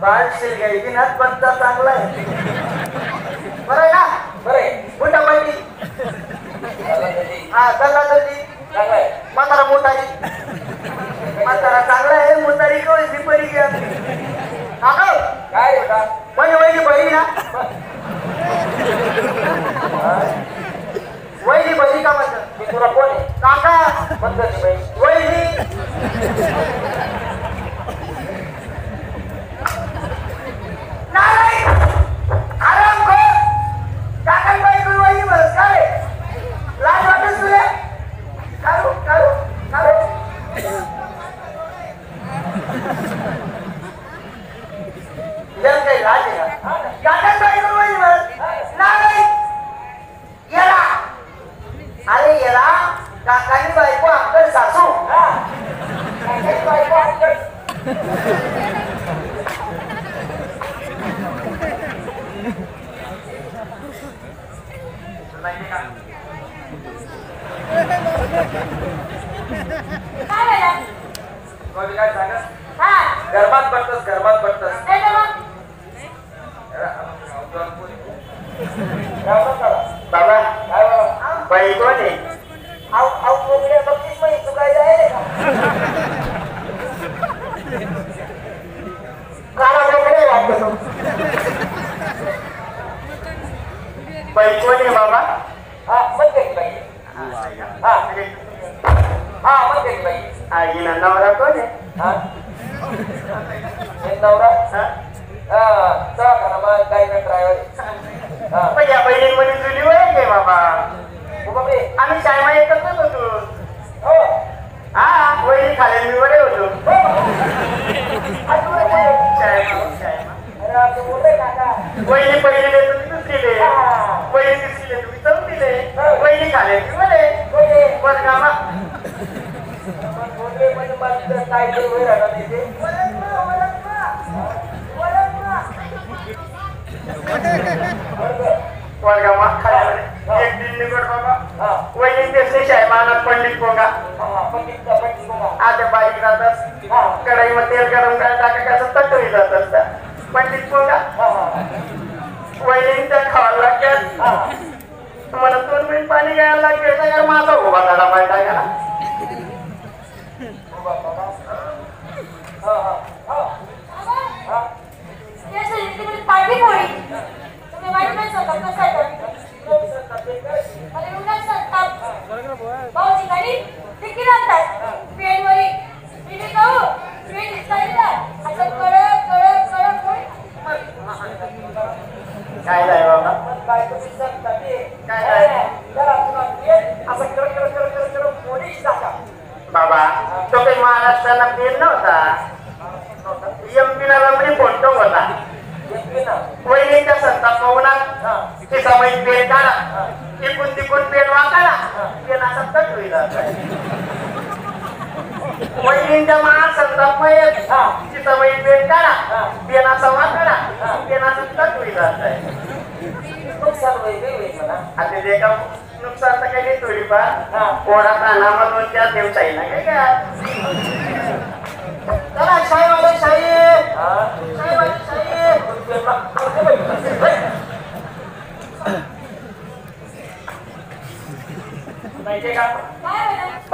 बाळ शिलगाई बिनात बच्चा चांगला आहे. बरं आहे ना? बरं आहे. मोठा पाहिजे. हा चालला तरी चांगला आहे. म्हातारा मोठारी. म्हातारा चांगला आहे. मोठारी कवळी परी घ्या. काका काय बेटा? म्हणजे वहिनी बरी ना? वहिनी बरी का म्हणतात? मी तुला कोण आहे? काका म्हणतो बाई. वहिनी नाही आराम कर. काका बाई वहिनी बस काय लाज वाटत तुला? काढू काढू काढू जर काही लाज आहे का? काका बाई वहिनी बस नाही येला. अरे येला काकानी बायको अक्कल सासू. काकाची बायको अक्कल. काय झालं? कोणी काय सांगत? हा गरबात पडतस गरबात पडतस. काय झालं? बाबा काय बाबा? बाई कोण आहे? आऊ आऊ कोंबड्या बघतीस बाई तू काय जायले का? काळा बोकडे वाटतो. बाई कोण आहे बाबा? हा म्हणते की बाई. हा हा म्हणते की बाई. आईना नवरा कोण आहे? हा हे नवरा. हा चला का मग काय ना ड्रायव्हर. हा पण या बहिणीमध्ये जुनी वय आहे बाबा. बापरे. आम्ही शाळेमध्ये एकत्रच होतो. हो हा वहिनी खाली मी बरे होतो. अरे आपलं बोलतोय काका. वहिनी पहिलीले तुम्ही दुसरीले. वहिनी तिसरीले तुम्ही चौथीले. वहिनी खाली मी बरे. बस कामा बोलले म्हणजे मला काय ते वय राहणार इथे. वर्गामा खाली एक दिन निकट बाबा. वहिनी तेसली शाळे मानत पंडित पोंगा. आता बारीक जातात कढाईमध्ये तेल गरम करायला टाका कसं तटवी जात असतात पंडित पोंगा. वहिनी त्या खावायला लागतात. मला 2 मिनिट पाणी घ्यायला लागेल तर माझा उभा झाला पाहिजे टाकायला. पार्टी पोळी तुम्ही वाईट नाही सांगता कसं आहे मला एवढा सांगतात भाऊजी गाडी तिकीट आणतात पेनवरी तिथे जाऊ पेन दिसता असं कडक कडक कडक काय नाही बाबा काय तुम्ही सांगता ते काय आपण पोलीस टाका. बाबा तो काही महाराष्ट्राला पेन नव्हता. एमपीला रमणी फोटो होता. वहिनीच्या संताप पवनात ते समय पेन काढा इकून तिकून पेन वाकाला पेन असा कट होईल. वहिनीच्या महा संताप ती समय पेन काढा पेन असा वाकाला पेन असं कट होईल. नुकसान होईल मला. आता ते का नुकसान तर काही नाही थोडीफार पोराचा नामा 2-4 दिवस आहे ना काय काय. चला शाहीवाले शाही शाहीवाले शाही माहितीये का? काय